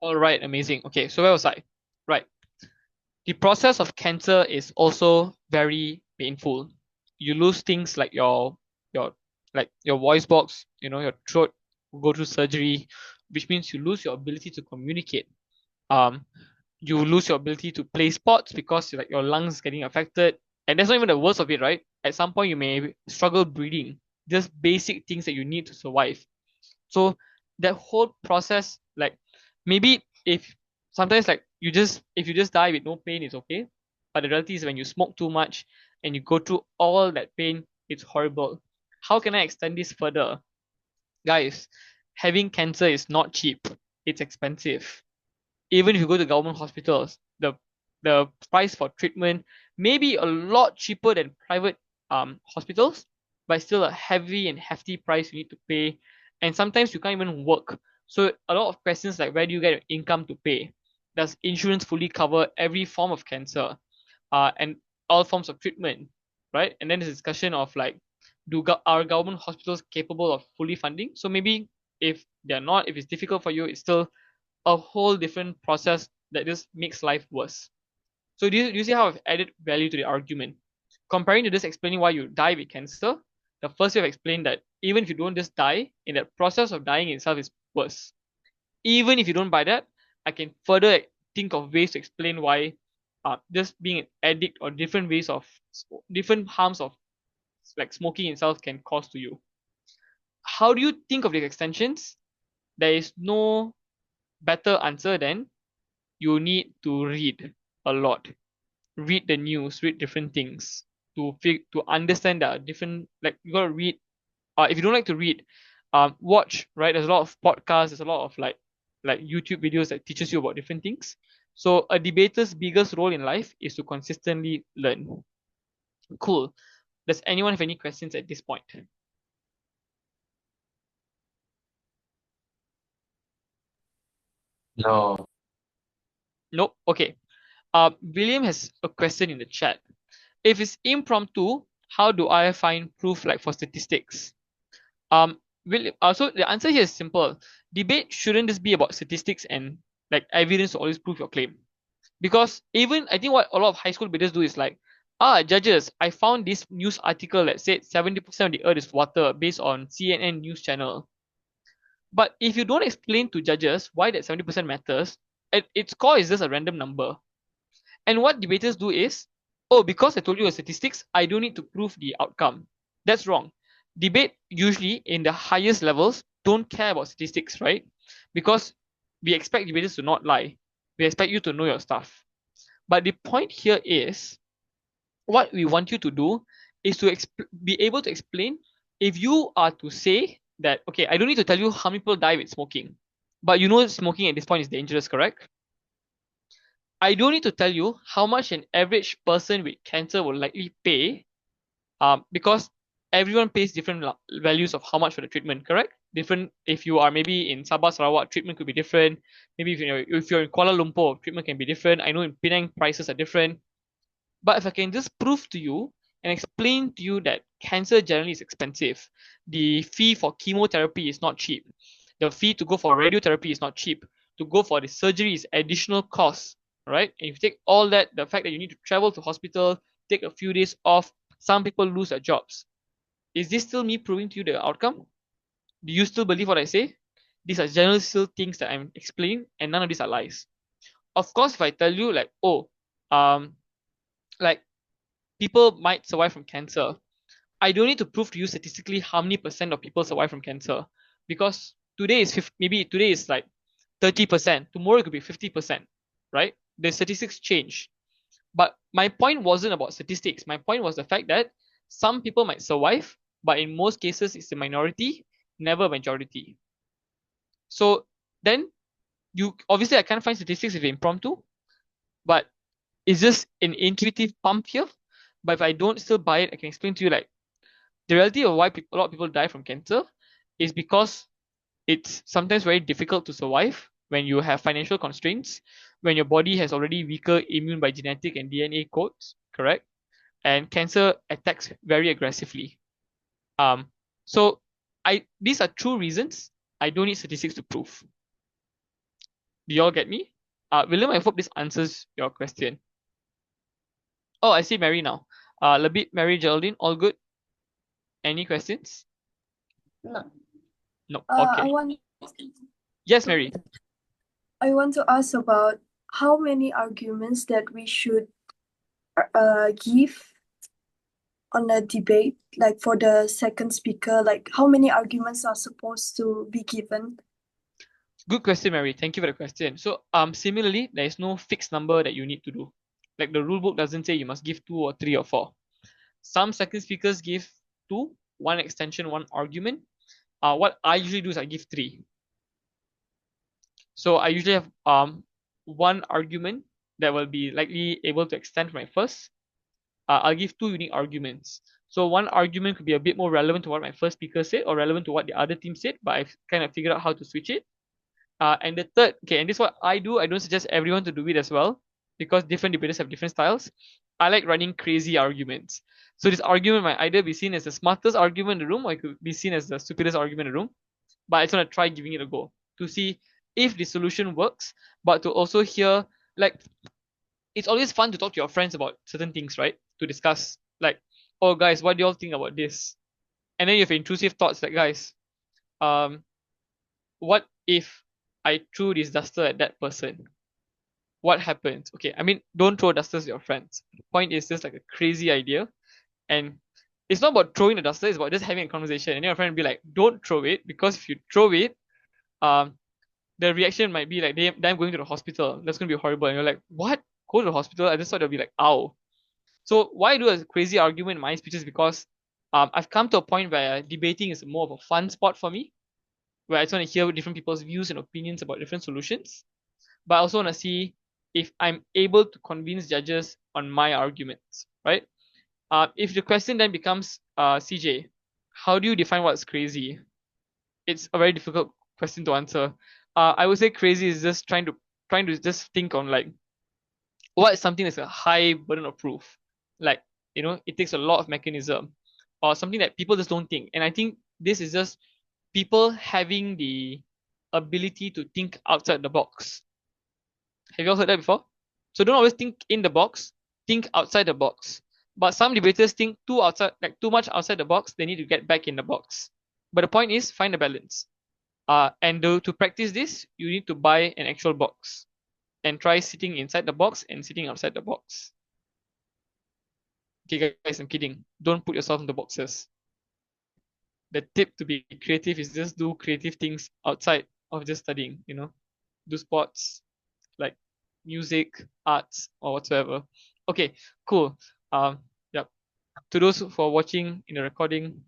All right, amazing. Okay, so where was I? Right. The process of cancer is also very painful. You lose things like your your voice box, your throat will go through surgery, which means you lose your ability to communicate. Um, you lose your ability to play sports because like your lungs getting affected. And that's not even the worst of it, right? At some point you may struggle breathing. Just basic things that you need to survive. So that whole process, like maybe if sometimes like if you just die with no pain, it's okay. But the reality is when you smoke too much and you go through all that pain, it's horrible. How can I extend this further? Guys, having cancer is not cheap. It's expensive. Even if you go to government hospitals, the price for treatment may be a lot cheaper than private hospitals, but still a heavy and hefty price you need to pay. And sometimes you can't even work. So a lot of questions like where do you get your income to pay? Does insurance fully cover every form of cancer? And all forms of treatment, right? And then there's discussion of like, are government hospitals capable of fully funding? So maybe if they're not, if it's difficult for you, it's still a whole different process that just makes life worse. So do you see how I've added value to the argument? Comparing to just explaining why you die with cancer, the first way I've explained that even if you don't just die, in that process of dying itself is worse. Even if you don't buy that, I can further think of ways to explain why just being an addict or different ways of different harms of like smoking itself can cause to you. How do you think of these extensions? There is no better answer than you need to read a lot. Read the news, read different things to understand that different, like you gotta read. If you don't like to read, watch, right? There's a lot of podcasts, there's a lot of like YouTube videos that teaches you about different things. So a debater's biggest role in life is to consistently learn. Cool. Does anyone have any questions at this point? No. Nope. Okay. William has a question in the chat. If it's impromptu, how do I find proof like for statistics? So the answer here is simple. Debate shouldn't just be about statistics and like evidence to always prove your claim. Because even I think what a lot of high school debaters do is like, judges, I found this news article that said 70% of the earth is water based on CNN news channel. But if you don't explain to judges why that 70% matters, its score is just a random number. And what debaters do is, oh, because I told you the statistics, I don't need to prove the outcome. That's wrong. Debate usually in the highest levels don't care about statistics, right? Because we expect debaters to not lie. We expect you to know your stuff. But the point here is, what we want you to do is to be able to explain if you are to say that, okay, I don't need to tell you how many people die with smoking, but you know smoking at this point is dangerous, correct? I don't need to tell you how much an average person with cancer will likely pay, because everyone pays different values of how much for the treatment, correct? Different, if you are maybe in Sabah, Sarawak, treatment could be different. Maybe if you're in Kuala Lumpur, treatment can be different. I know in Penang, prices are different. But if I can just prove to you and explain to you that cancer generally is expensive, the fee for chemotherapy is not cheap, the fee to go for radiotherapy is not cheap, to go for the surgery is additional costs, right? And if you take all that, the fact that you need to travel to hospital, take a few days off, some people lose their jobs. Is this still me proving to you the outcome? Do you still believe what I say? These are generally still things that I'm explaining, and none of these are lies. Of course, if I tell you like, oh, um, like people might survive from cancer, I don't need to prove to you statistically how many percent of people survive from cancer, because today is 50, maybe today is like 30%, tomorrow it could be 50%, right? The statistics change. But my point wasn't about statistics. My point was the fact that some people might survive, but in most cases it's the minority, never a majority. So then you obviously I can't find statistics if it's impromptu, but it's just an intuitive pump here. But if I don't still buy it, I can explain to you like the reality of why a lot of people die from cancer is because it's sometimes very difficult to survive when you have financial constraints, when your body has already weaker immune by genetic and DNA codes, correct? And cancer attacks very aggressively. Um, so these are true reasons. I don't need statistics to prove. Do you all get me? William, I hope this answers your question. Oh, I see Mary now. Labib, Mary, Geraldine, all good? Any questions? No. No. I Okay. want Yes, to Mary. ask about how many arguments that we should give on a debate, like for the second speaker, like how many arguments are supposed to be given? Good question, Mary. Thank you for the question. So, similarly, there is no fixed number that you need to do. Like the rule book doesn't say you must give two or three or four. Some second speakers give two, one extension, one argument. What I usually do is I give three. So I usually have one argument that will be likely able to extend my first. I'll give two unique arguments. So one argument could be a bit more relevant to what my first speaker said or relevant to what the other team said, but I've kind of figured out how to switch it. And the third, okay, and this is what I do. I don't suggest everyone to do it as well because different debaters have different styles. I like running crazy arguments. So this argument might either be seen as the smartest argument in the room or it could be seen as the stupidest argument in the room. But I just want to try giving it a go to see if the solution works, but to also hear, like, it's always fun to talk to your friends about certain things, right? To discuss, like, oh guys, what do y'all think about this? And then you have intrusive thoughts like, guys, um, what if I threw this duster at that person? What happens? Okay, I mean, don't throw dusters at your friends. The point is just like a crazy idea, and it's not about throwing the duster, it's about just having a conversation. And your friend will be like, don't throw it, because if you throw it, um, the reaction might be like, I'm going to the hospital. That's gonna be horrible. And you're like, what? Go to the hospital? I just thought they'll be like, ow. So why I do a crazy argument in my speeches? Because I've come to a point where debating is more of a fun spot for me, where I just want to hear different people's views and opinions about different solutions. But I also want to see if I'm able to convince judges on my arguments, right? If the question then becomes, CJ, how do you define what's crazy? It's a very difficult question to answer. I would say crazy is just trying to just think on, like, what is something that's a high burden of proof, like, it takes a lot of mechanism, or something that people just don't think. And I think this is just people having the ability to think outside the box. Have you all heard that before? So don't always think in the box, think outside the box. But some debaters think too much outside the box. They need to get back in the box. But the point is, find a balance. And to practice this, you need to buy an actual box and try sitting inside the box and sitting outside the box. Okay, guys, I'm kidding. Don't put yourself in the boxes. The tip to be creative is just do creative things outside of just studying. Do sports like music, arts, or whatsoever. Okay, cool. Yep. To those who are watching in the recording,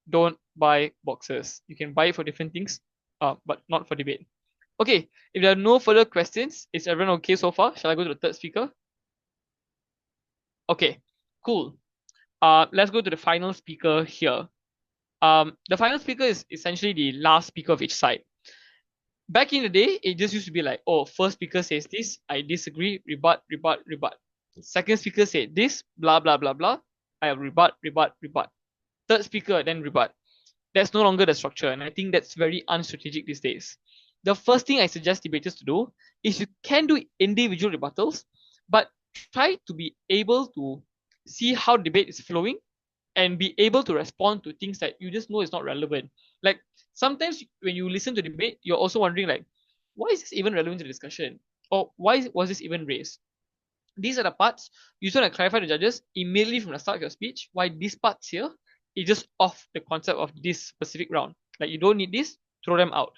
don't buy boxes. You can buy it for different things, but not for debate. Okay, if there are no further questions, is everyone okay so far? Shall I go to the third speaker? Okay, cool. Let's go to the final speaker here. The final speaker is essentially the last speaker of each side. Back in the day, it just used to be like, oh, first speaker says this, I disagree, rebut, rebut, rebut. Second speaker said this, blah, blah, blah, blah. I rebut, rebut, rebut. Third speaker, then rebut. That's no longer the structure, and I think that's very unstrategic these days. The first thing I suggest debaters to do is you can do individual rebuttals, but try to be able to see how debate is flowing and be able to respond to things that you just know is not relevant. Like sometimes when you listen to debate, you're also wondering, like, why is this even relevant to the discussion? Or why was this even raised? These are the parts you just want to clarify to judges immediately from the start of your speech why these parts here is just off the concept of this specific round. Like you don't need this, throw them out.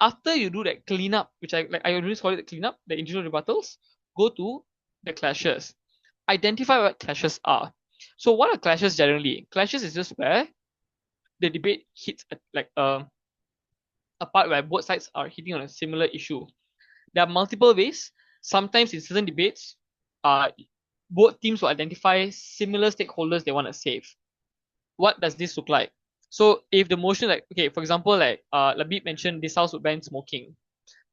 After you do that cleanup, which I always call it the cleanup, the individual rebuttals, go to the clashes. Identify what clashes are. So what are clashes generally? Clashes is just where the debate hits a part where both sides are hitting on a similar issue. There are multiple ways. Sometimes in certain debates, uh, both teams will identify similar stakeholders they want to save. What does this look like? So if the motion, like, okay, for example, like Labib mentioned, this house would ban smoking.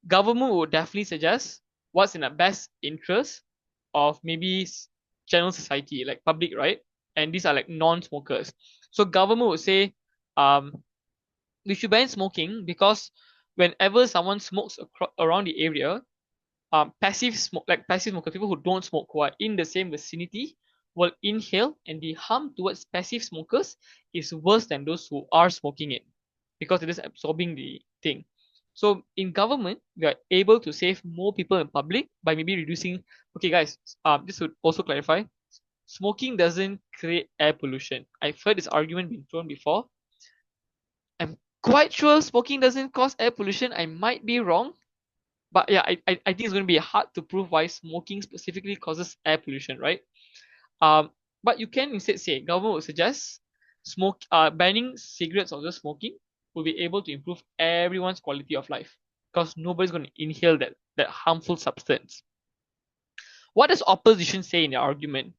Government would definitely suggest what's in the best interest of maybe general society, like public, right? And these are like non-smokers. So government would say, um, we should ban smoking because whenever someone smokes around the area, passive smokers, people who don't smoke, who are in the same vicinity, will inhale, and the harm towards passive smokers is worse than those who are smoking it, because it is absorbing the thing. So in government, we are able to save more people in public by maybe reducing. Okay, guys, this would also clarify. Smoking doesn't create air pollution. I've heard this argument being thrown before. I'm quite sure smoking doesn't cause air pollution. I might be wrong, but yeah, I think it's going to be hard to prove why smoking specifically causes air pollution, right? Um, but you can instead say government would suggest banning cigarettes or just smoking will be able to improve everyone's quality of life, because nobody's going to inhale that harmful substance. What does opposition say in their argument?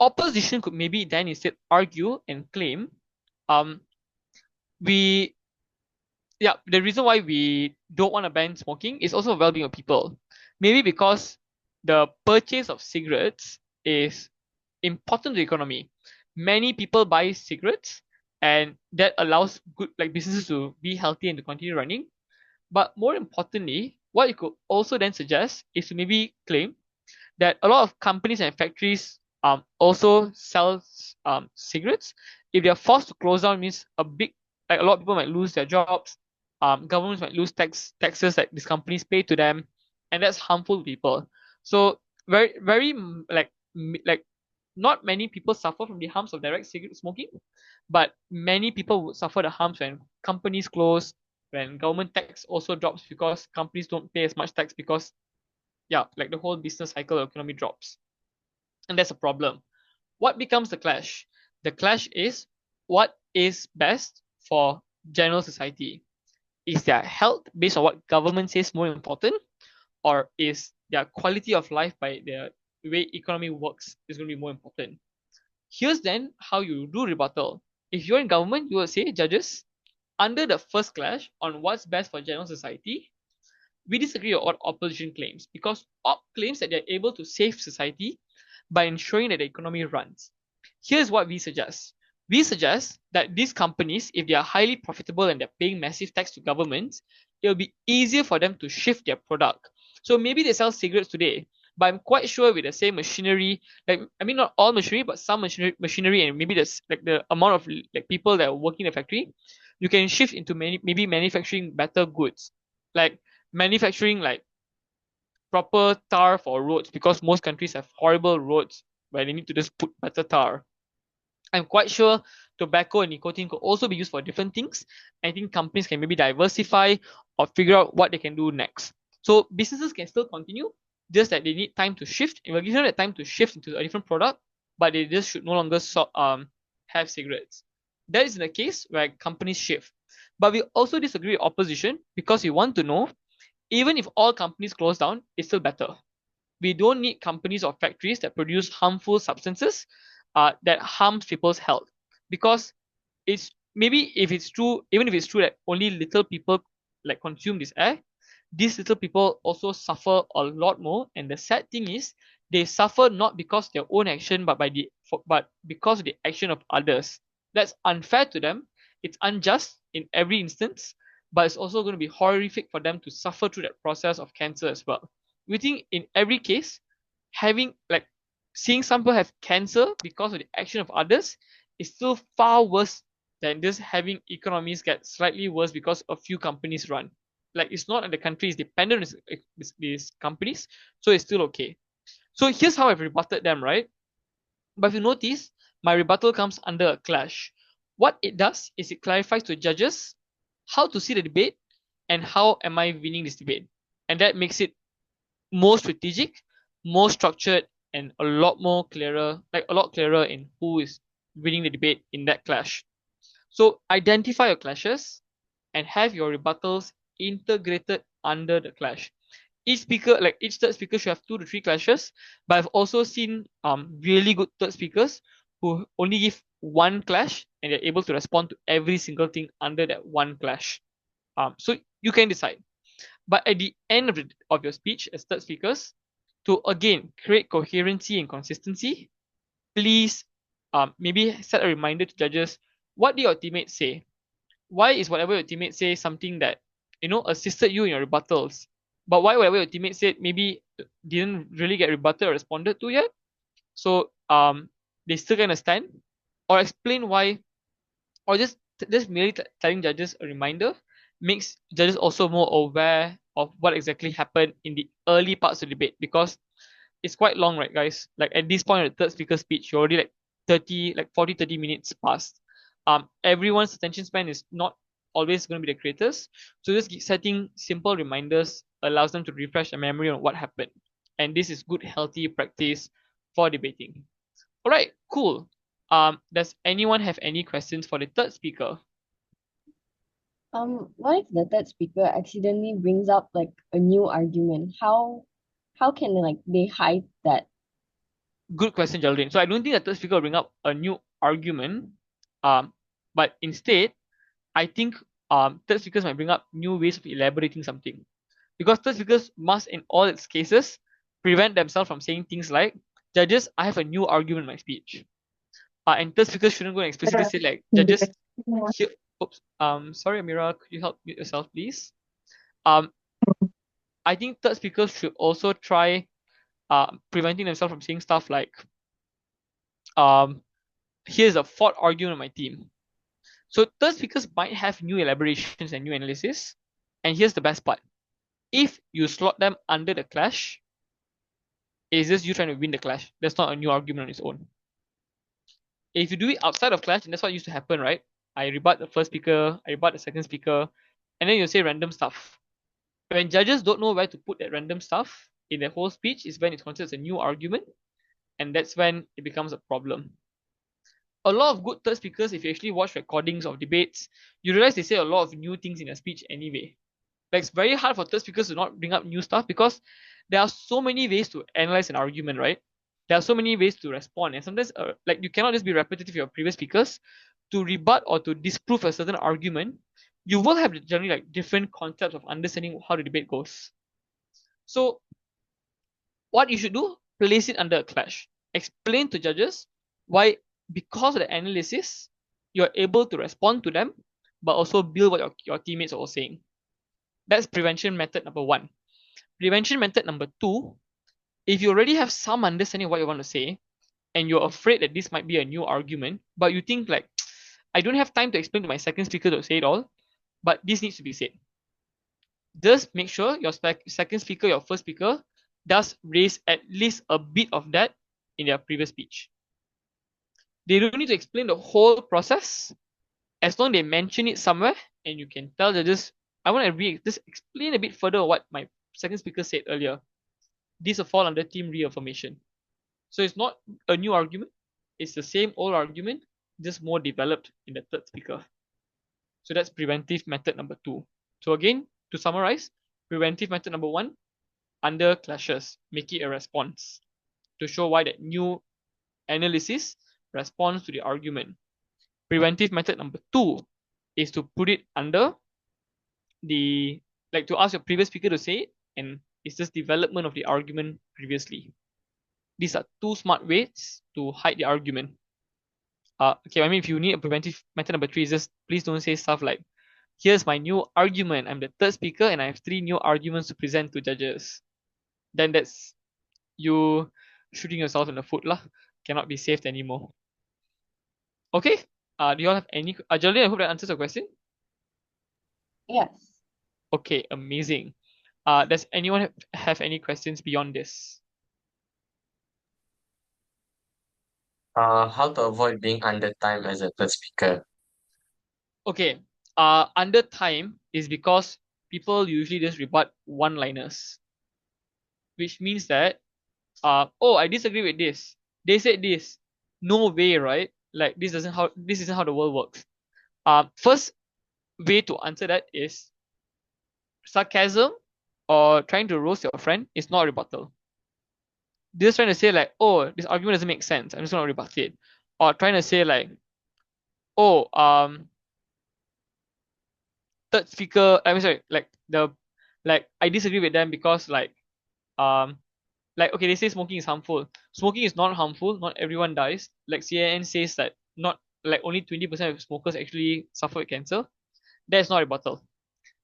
Opposition could maybe then instead argue and claim, um, we yeah, the reason why we don't want to ban smoking is also well-being of people. Maybe because the purchase of cigarettes is important to the economy. Many people buy cigarettes, and that allows good like businesses to be healthy and to continue running. But more importantly, what you could also then suggest is to maybe claim that a lot of companies and factories also sell cigarettes. If they are forced to close down, means a lot of people might lose their jobs. Governments might lose taxes that these companies pay to them, and that's harmful to people. So very like not many people suffer from the harms of direct cigarette smoking, but many people would suffer the harms when companies close, when government tax also drops because companies don't pay as much tax, because yeah, like the whole business cycle of economy drops. And that's a problem. What becomes the clash? The clash is what is best for general society. Is their health based on what government says more important, or is their quality of life by the way economy works is going to be more important? Here's then how you do rebuttal. If you're in government, you will say, judges, under the first clash on what's best for general society, we disagree on what opposition claims, because op claims that they're able to save society by ensuring that the economy runs. Here's what we suggest. We suggest that these companies, if they are highly profitable and they're paying massive tax to governments, it'll be easier for them to shift their product. So maybe they sell cigarettes today, but I'm quite sure with the same machinery, like I mean not all machinery, but some machinery and maybe the amount of like people that are working in the factory, you can shift into maybe manufacturing better goods, like manufacturing like proper tar for roads, because most countries have horrible roads where they need to just put better tar. I'm quite sure tobacco and nicotine could also be used for different things. I think companies can maybe diversify or figure out what they can do next. So businesses can still continue, just that they need time to shift. It will give them the time to shift into a different product, but they just should no longer have cigarettes. That is the case where companies shift. But we also disagree with opposition, because we want to know, even if all companies close down, it's still better. We don't need companies or factories that produce harmful substances that harms people's health, because it's maybe if it's true, even if it's true that only little people like consume this air, these little people also suffer a lot more. And the sad thing is, they suffer not because of their own action, but because of the action of others. That's unfair to them. It's unjust in every instance, but it's also going to be horrific for them to suffer through that process of cancer as well. We think in every case, having like seeing some people have cancer because of the action of others is still far worse than just having economies get slightly worse because a few companies run. Like it's not that the country is dependent on these companies, so it's still okay. So here's how I've rebutted them, right? But if you notice, my rebuttal comes under a clash. What it does is it clarifies to judges how to see the debate and how am I winning this debate. And that makes it more strategic, more structured, and a lot more clearer, like a lot clearer in who is winning the debate in that clash. So identify your clashes and have your rebuttals integrated under the clash. Each third speaker should have 2 to 3 clashes, but I've also seen really good third speakers who only give one clash and they're able to respond to every single thing under that one clash. So you can decide. But at the end of your speech as third speakers, to again create coherency and consistency, please maybe set a reminder to judges. What did your teammates say? Why is whatever your teammates say something that assisted you in your rebuttals. But why whatever your teammate said maybe didn't really get rebutted or responded to yet. So they still gonna stand or explain why, or just merely telling judges a reminder makes judges also more aware of what exactly happened in the early parts of the debate, because it's quite long, right, guys? Like at this point of the third speaker speech, you're already like 40, 30 minutes past. Everyone's attention span is not always going to be the greatest. So just setting simple reminders allows them to refresh their memory on what happened. And this is good, healthy practice for debating. All right, cool. Does anyone have any questions for the third speaker? What if the third speaker accidentally brings up like a new argument? How can like they hide that? Good question, Geraldine. So I don't think the third speaker will bring up a new argument, um, but instead, I think third speakers might bring up new ways of elaborating something, because third speakers must, in all its cases, prevent themselves from saying things like, "Judges, I have a new argument in my speech." And third speakers shouldn't go and explicitly say like, "Judges, here." Oops. Sorry, Amira, could you help mute yourself, please? Um, I think third speakers should also try preventing themselves from saying stuff like, um, "Here's a fourth argument of my team." So third speakers might have new elaborations and new analysis. And here's the best part. If you slot them under the clash, it's just you trying to win the clash. That's not a new argument on its own. If you do it outside of clash, and that's what used to happen, right? I rebut the first speaker, I rebut the second speaker, and then you say random stuff. When judges don't know where to put that random stuff in the whole speech is when it's considered a new argument, and that's when it becomes a problem. A lot of good third speakers, if you actually watch recordings of debates, you realize they say a lot of new things in their speech anyway. Like it's very hard for third speakers to not bring up new stuff, because there are so many ways to analyze an argument, right? There are so many ways to respond, and sometimes like you cannot just be repetitive of your previous speakers to rebut or to disprove a certain argument. You will have generally like different concepts of understanding how the debate goes. So what you should do, place it under a clash. Explain to judges why, because of the analysis, you're able to respond to them, but also build what your teammates are all saying. That's prevention method number one. Prevention method number two, if you already have some understanding of what you want to say, and you're afraid that this might be a new argument, but you think like, I don't have time to explain to my second speaker to say it all, but this needs to be said. Just make sure your second speaker, your first speaker, does raise at least a bit of that in their previous speech. They don't need to explain the whole process. As long as they mention it somewhere, and you can tell that I want to just explain a bit further what my second speaker said earlier. These will fall under team reaffirmation. So it's not a new argument. It's the same old argument, just more developed in the third speaker. So that's preventive method number two. So again, to summarize, preventive method number one, under clashes, make it a response to show why that new analysis responds to the argument. Preventive method number two is to put it under the, like to ask your previous speaker to say it, and it's just development of the argument previously. These are two smart ways to hide the argument. Okay, I mean, if you need a preventive method number three, just please don't say stuff like, "Here's my new argument. I'm the third speaker and I have three new arguments to present to judges." Then that's you shooting yourself in the foot lah. Cannot be saved anymore. Okay. Do you all have any? Geraldine, I hope that answers your question. Yes. Okay, amazing. Does anyone have any questions beyond this? How to avoid being under time as a third speaker? Okay. Under time is because people usually just rebut one-liners, which means that oh, I disagree with this. They said this. No way, right? Like this isn't how the world works. First way to answer that is sarcasm or trying to roast your friend is not a rebuttal. They're just trying to say like, oh, this argument doesn't make sense, I'm just gonna rebut it. Or trying to say like, oh, third speaker, I'm sorry, like I disagree with them because um okay, they say smoking is harmful. Smoking is not harmful, not everyone dies. Like CNN says that not like only 20% of smokers actually suffer with cancer. That is not a rebuttal.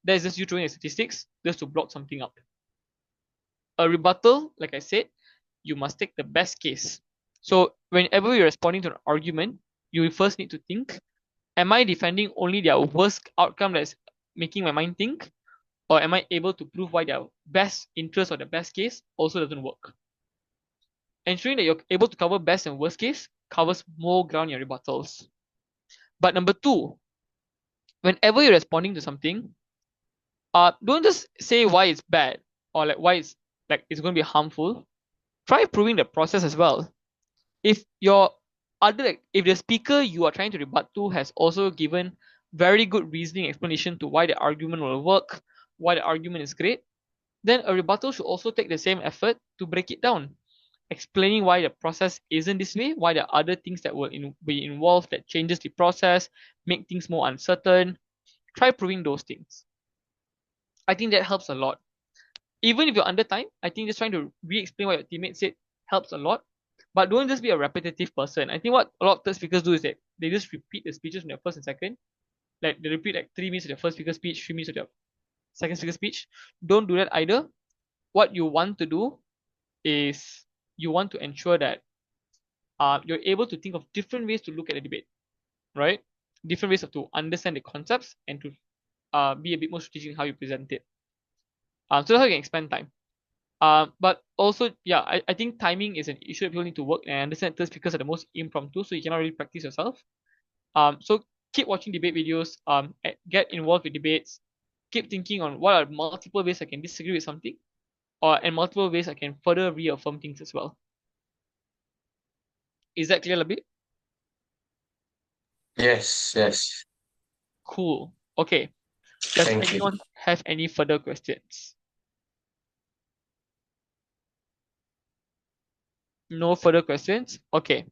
That is just you throwing the statistics just to block something up. A rebuttal, like I said, you must take the best case. So whenever you're responding to an argument, you first need to think, am I defending only their worst outcome that's making my mind think? Or am I able to prove why their best interest or the best case also doesn't work? Ensuring that you're able to cover best and worst case covers more ground in your rebuttals. But number two, whenever you're responding to something, don't just say why it's bad or like why it's going to be harmful. Try proving the process as well. If your if the speaker you are trying to rebut to has also given very good reasoning explanation to why the argument will work, why the argument is great, then a rebuttal should also take the same effort to break it down, explaining why the process isn't this way, why there are other things that will be involved that changes the process, make things more uncertain. Try proving those things. I think that helps a lot. Even if you're under time, I think just trying to re-explain what your teammate said helps a lot. But don't just be a repetitive person. I think what a lot of third speakers do is that they just repeat the speeches from their first and second. Like they repeat like 3 minutes of their first speaker speech, 3 minutes of their second speaker speech. Don't do that either. What you want to do is you want to ensure that you're able to think of different ways to look at the debate, right? Different ways to understand the concepts and to be a bit more strategic in how you present it. So that's how you can expand time. But also, yeah, I think timing is an issue that people need to work, and I understand third speakers are the most impromptu, so you cannot really practice yourself. So keep watching debate videos, get involved with debates, keep thinking on what are multiple ways I can disagree with something, and multiple ways I can further reaffirm things as well. Is that clear a bit? Yes, yes. Cool. Okay. Does Thank you. anyone have any further questions? No further questions? Okay.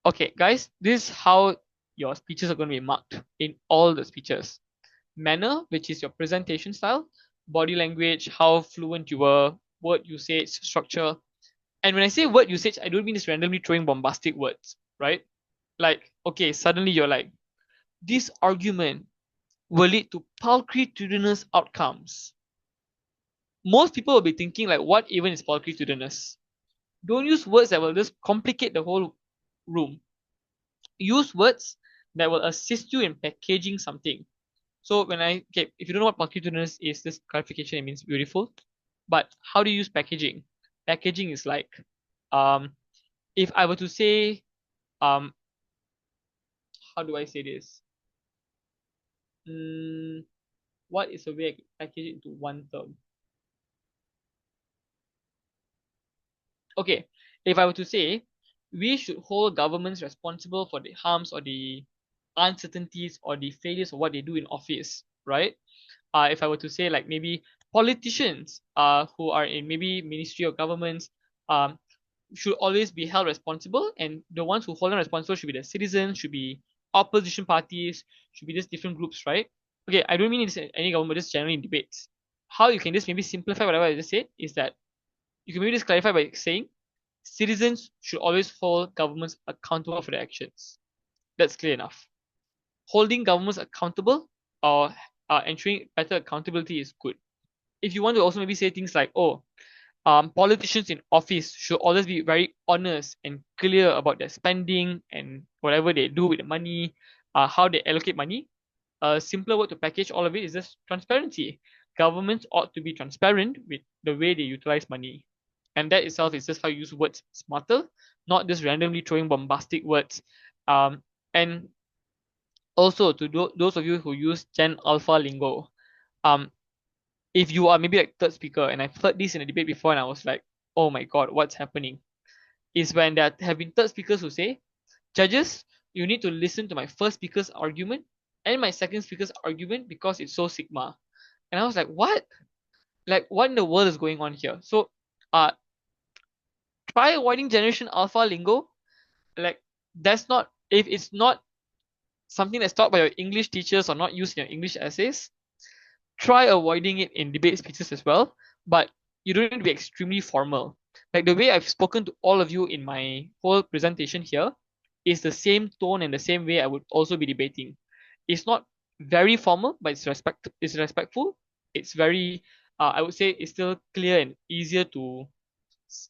Okay, guys, this is how your speeches are going to be marked in all the speeches. Manner, which is your presentation style, body language, how fluent you were, word usage, structure. And when I say word usage, I don't mean just randomly throwing bombastic words, right? Like, okay, suddenly you're like, this argument will lead to pulchritudinous outcomes. Most people will be thinking like, what even is pulchritudinous? Don't use words that will just complicate the whole room. Use words that will assist you in packaging something. So if you don't know what pulchritudinous is, this clarification, it means beautiful. But how do you use packaging? Packaging is like, if I were to say, how do I say this? What is a way I could package it into one term? Okay, if I were to say, we should hold governments responsible for the harms or the uncertainties or the failures of what they do in office, right? If I were to say like maybe politicians who are in maybe ministry or governments um, should always be held responsible, and the ones who hold them responsible should be the citizens, should be opposition parties, should be just different groups, right? Okay, I don't mean it's any government, just generally in debates. How you can just maybe simplify whatever I just said is that you can maybe just clarify by saying citizens should always hold governments accountable for their actions. That's clear enough. Holding governments accountable or ensuring better accountability is good. If you want to also maybe say things like, oh, politicians in office should always be very honest and clear about their spending and whatever they do with the money, how they allocate money. A simpler word to package all of it is just transparency. Governments ought to be transparent with the way they utilize money. And that itself is just how you use words smarter, not just randomly throwing bombastic words. And also to those of you who use Gen Alpha lingo, um, if you are maybe like third speaker, and I've heard this in a debate before, and I was like, oh my god, what's happening? Is when there have been third speakers who say, judges, you need to listen to my first speaker's argument and my second speaker's argument because it's so sigma. And I was like, what? Like, what in the world is going on here? So, uh, try avoiding Generation Alpha lingo. Like, that's not, if it's not something that's taught by your English teachers or not used in your English essays, try avoiding it in debate speeches as well, but you don't need to be extremely formal. Like the way I've spoken to all of you in my whole presentation here is the same tone and the same way I would also be debating. It's not very formal, but it's respectful. It's very, I would say, it's still clear and easier to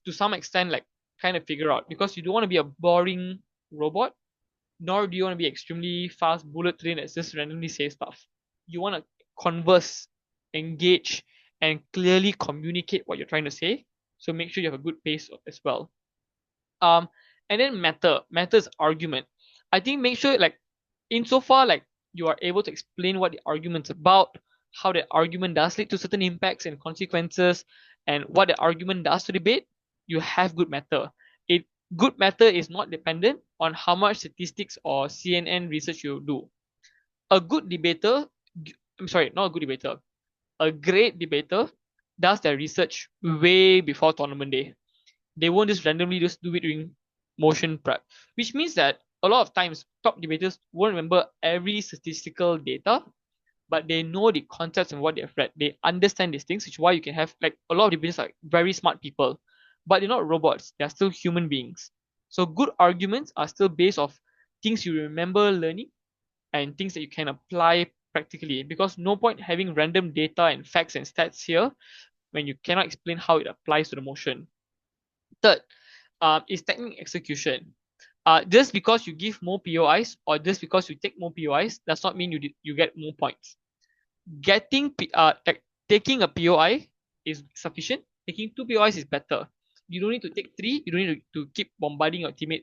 some extent, like kind of figure out, because you don't want to be a boring robot, nor do you want to be extremely fast bullet train that just randomly say stuff. You want to converse, engage, and clearly communicate what you're trying to say. So make sure you have a good pace as well. um and then matters argument. I think make sure, like, insofar like you are able to explain what the argument's about, how the argument does lead to certain impacts and consequences, and what the argument does to debate, you have good matter. It Good matter is not dependent on how much statistics or CNN research you do. A good debater, I'm sorry, not a good debater, a great debater does their research way before tournament day. They won't just randomly just do it during motion prep, which means that a lot of times top debaters won't remember every statistical data, but they know the concepts and what they've read. They understand these things, which is why you can have, like, a lot of debaters are very smart people, but they're not robots. They're still human beings. So good arguments are still based off things you remember learning and things that you can apply practically. Because no point having random data and facts and stats here when you cannot explain how it applies to the motion. Third, is technique execution. Just because you give more POIs or just because you take more POIs does not mean you get more points. Taking a POI is sufficient. Taking 2 POIs is better. You don't need to take 3. You don't need to keep bombarding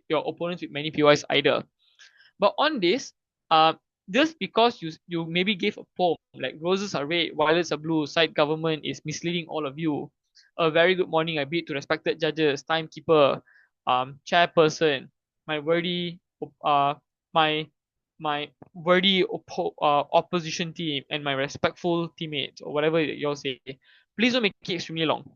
your opponents with many POIs either. But on this, uh, just because you maybe gave a poem like roses are red, violets are blue, side government is misleading all of you. A very good morning I bid to respected judges, timekeeper, chairperson, my worthy my my worthy opposition team, and my respectful teammates, or whatever you all say. Please don't make it extremely long.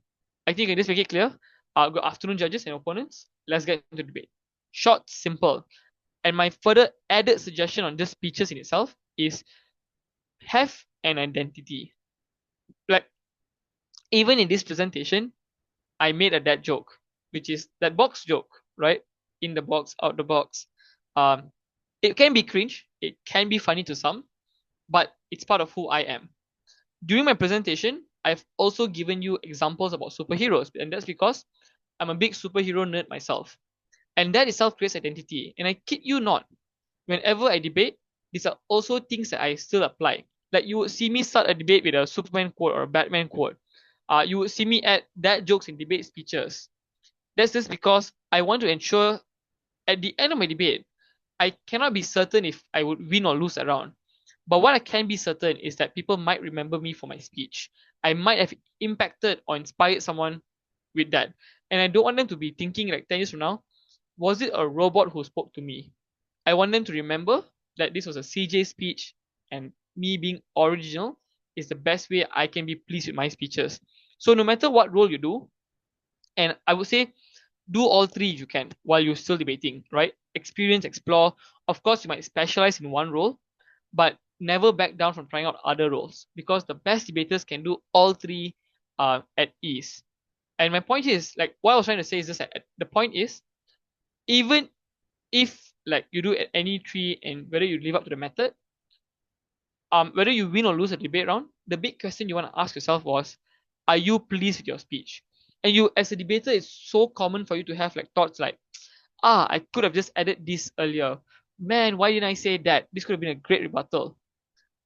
I think I can just make it clear. Good afternoon, judges and opponents. Let's get into debate. Short, simple. And my further added suggestion on just speeches in itself is have an identity. Like, even in this presentation, I made a dad joke, which is that box joke, right? In the box, out the box. Um, it can be cringe, it can be funny to some, but it's part of who I am. During my presentation, I've also given you examples about superheroes, and that's because I'm a big superhero nerd myself. And that itself creates identity. And I kid you not, whenever I debate, these are also things that I still apply. Like, you would see me start a debate with a Superman quote or a Batman quote. You would see me add dad jokes in debate speeches. That's just because I want to ensure at the end of my debate, I cannot be certain if I would win or lose a round. But what I can be certain is that people might remember me for my speech. I might have impacted or inspired someone with that. And I don't want them to be thinking like 10 years from now, was it a robot who spoke to me? I want them to remember that this was a CJ speech, and me being original is the best way I can be pleased with my speeches. So no matter what role you do, and I would say do all three if you can while you're still debating, right? Experience, explore. Of course, you might specialize in one role, but never back down from trying out other roles, because the best debaters can do all three at ease. And my point is, like, what I was trying to say is this: the point is, even if like you do at any three and whether you live up to the method, whether you win or lose a debate round, the big question you want to ask yourself was, are you pleased with your speech? And you, as a debater, it's so common for you to have like thoughts like, I could have just added this earlier. Man, why didn't I say that? This could have been a great rebuttal.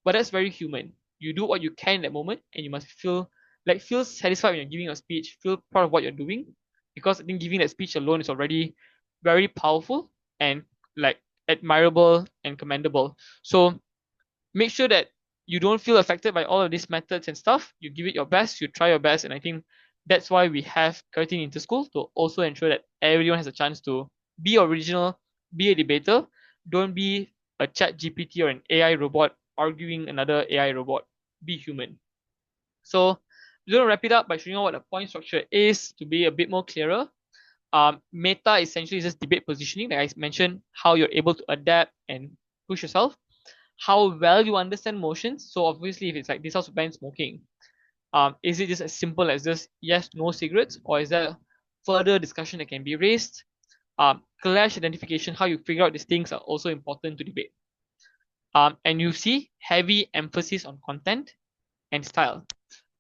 But that's very human. You do what you can in that moment, and you must feel satisfied when you're giving a speech, feel proud of what you're doing, because I think giving that speech alone is already very powerful and like admirable and commendable. So make sure that you don't feel affected by all of these methods and stuff. You give it your best, you try your best, and I think that's why we have Curtin Interschool, to also ensure that everyone has a chance to be original, be a debater. Don't be a chat GPT or an AI robot arguing another AI robot. Be human. So we're going to wrap it up by showing you what the point structure is to be a bit more clearer. Meta essentially is just debate positioning, like I mentioned, how you're able to adapt and push yourself, how well you understand motions. So obviously, if it's like this house ban smoking, is it just as simple as just yes, no cigarettes, or is there further discussion that can be raised? Clash identification, how you figure out these things are also important to debate. And you see heavy emphasis on content and style.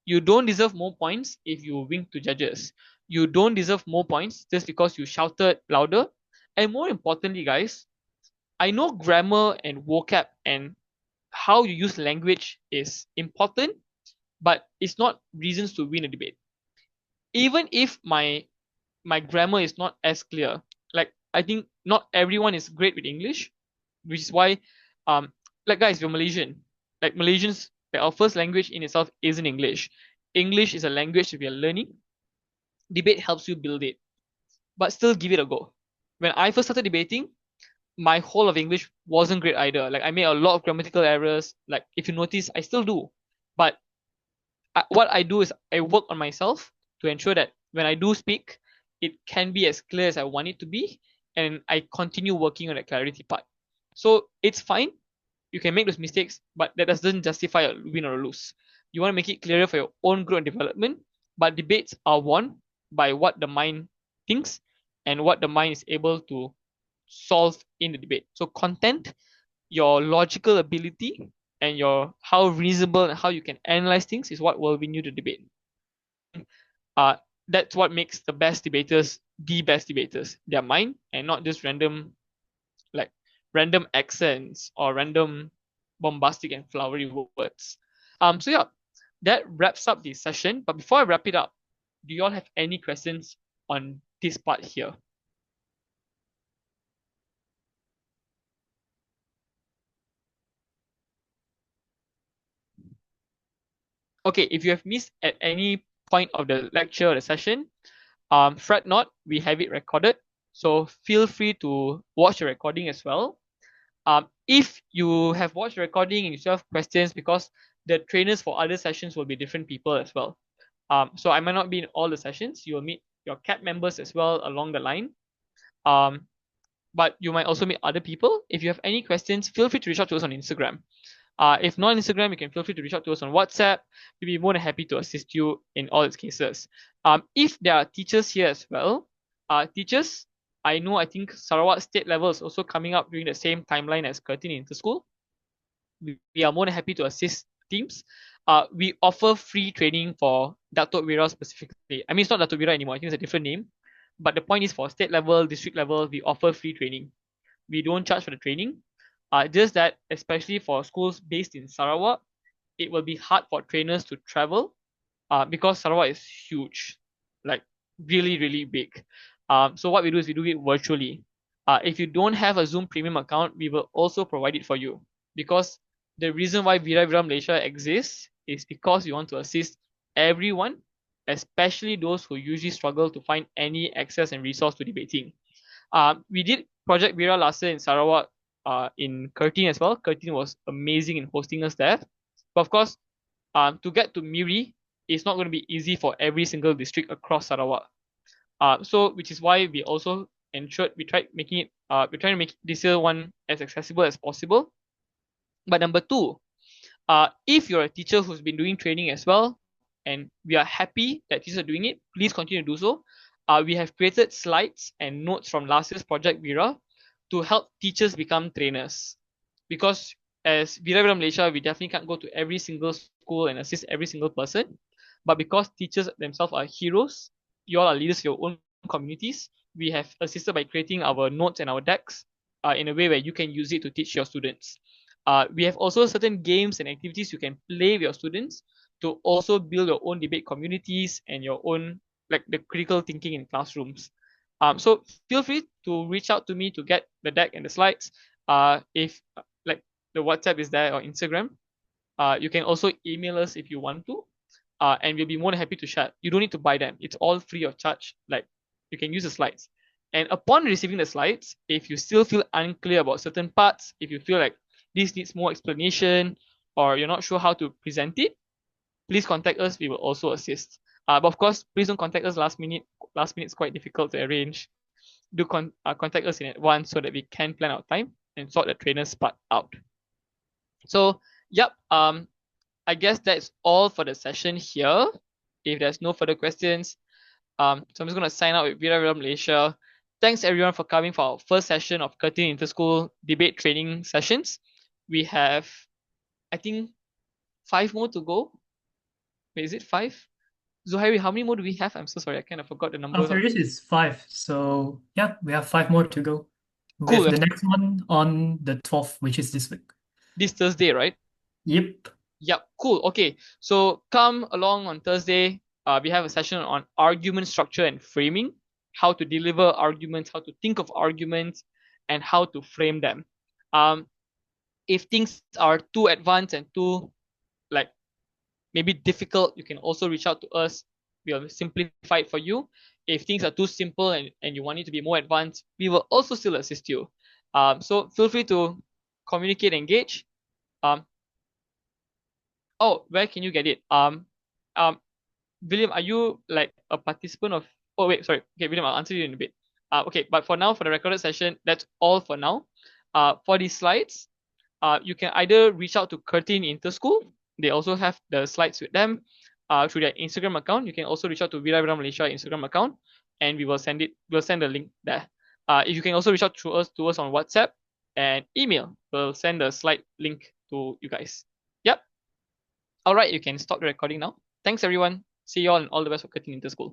You don't deserve more points if you wink to judges. You don't deserve more points just because you shouted louder. And more importantly, guys, I know grammar and vocab and how you use language is important, but it's not reasons to win a debate. Even if my grammar is not as clear, like I think not everyone is great with English, which is why um like guys, we're Malaysian. Like Malaysians, like our first language in itself isn't English. English is a language that we are learning. Debate helps you build it, but still give it a go. When I first started debating, my whole of English wasn't great either. Like I made a lot of grammatical errors. Like if you notice, I still do. But what I do is I work on myself to ensure that when I do speak, it can be as clear as I want it to be, and I continue working on that clarity part. So it's fine. You can make those mistakes, but that doesn't justify a win or a lose. You want to make it clearer for your own growth and development, but debates are won by what the mind thinks and what the mind is able to solve in the debate. So content, your logical ability, and your how reasonable and how you can analyze things is what will win you the debate. Uh, that's what makes the best debaters the best debaters. Their mind and not just like random accents or random bombastic and flowery words. So yeah, that wraps up the session. But before I wrap it up, do you all have any questions on this part here? Okay, if you have missed at any point of the lecture or the session, fret not, we have it recorded. So feel free to watch the recording as well. If you have watched the recording and you still have questions, because the trainers for other sessions will be different people as well. So I might not be in all the sessions. You will meet your CAP members as well along the line. But you might also meet other people. If you have any questions, feel free to reach out to us on Instagram. If not on Instagram, you can feel free to reach out to us on WhatsApp. We'll be more than happy to assist you in all its cases. If there are teachers here as well, teachers, I think Sarawak state level is also coming up during the same timeline as Curtin Interschool. We are more than happy to assist teams. We offer free training for Datuk Wira specifically. I mean, it's not Datuk Wira anymore. I think it's a different name. But the point is, for state level, district level, we offer free training. We don't charge for the training. Just that, especially for schools based in Sarawak, it will be hard for trainers to travel because Sarawak is huge, like really, really big. So what we do is we do it virtually. If you don't have a Zoom Premium account, we will also provide it for you, because the reason why Vira Vira Malaysia exists is because we want to assist everyone, especially those who usually struggle to find any access and resource to debating. We did Project Vira last year in Sarawak, in Curtin as well. Curtin was amazing in hosting us there. But of course, to get to Miri, it's not going to be easy for every single district across Sarawak. So which is why we also ensured we're trying to make this year one as accessible as possible. But number two, if you're a teacher who's been doing training as well, and we are happy that teachers are doing it, please continue to do so. We have created slides and notes from last year's Project Vira to help teachers become trainers. Because as Vira Vira Malaysia, we definitely can't go to every single school and assist every single person. But because teachers themselves are heroes, you all are leaders of your own communities, we have assisted by creating our notes and our decks in a way where you can use it to teach your students. We have also certain games and activities you can play with your students to also build your own debate communities and your own, like, the critical thinking in classrooms. So feel free to reach out to me to get the deck and the slides. If like the WhatsApp is there or Instagram, you can also email us if you want to, and we'll be more than happy to share. You don't need to buy them; it's all free of charge. Like, you can use the slides. And upon receiving the slides, if you still feel unclear about certain parts, if you feel like this needs more explanation, or you're not sure how to present it, please contact us. We will also assist. But of course, please don't contact us last minute. Last minute is quite difficult to arrange. Do contact us in advance so that we can plan our time and sort the trainer's part out. So, yep. I guess that's all for the session here. If there's no further questions, so I'm just gonna sign out with Vira Vira Malaysia. Thanks everyone for coming for our first session of Curtin Interschool debate training sessions. we have, I think, 5 more to go. Wait, is it 5? Zuhairi, how many more do we have? I'm so sorry, I kind of forgot the number. For yours is 5. So yeah, we have 5 more to go. Cool. With the next one on the 12th, which is this week. This Thursday, right? Yep. Yep, cool. Okay, so come along on Thursday. We have a session on argument structure and framing, how to deliver arguments, how to think of arguments, and how to frame them. If things are too advanced and too like maybe difficult, you can also reach out to us. We'll simplify it for you. If things are too simple and you want it to be more advanced, we will also still assist you. So feel free to communicate, engage. Oh, where can you get it? William, are you like a participant of? Oh wait, sorry. Okay, William, I'll answer you in a bit. Okay, but for now, for the recorded session, that's all for now. For these slides, you can either reach out to Curtin Interschool. They also have the slides with them. Through their Instagram account. You can also reach out to Vira Malaysia Instagram account, and we will send it. We'll send the link there. You can also reach out to us on WhatsApp and email. We'll send the slide link to you guys. Yep. All right, you can stop the recording now. Thanks everyone. See you all and all the best for Curtin Interschool.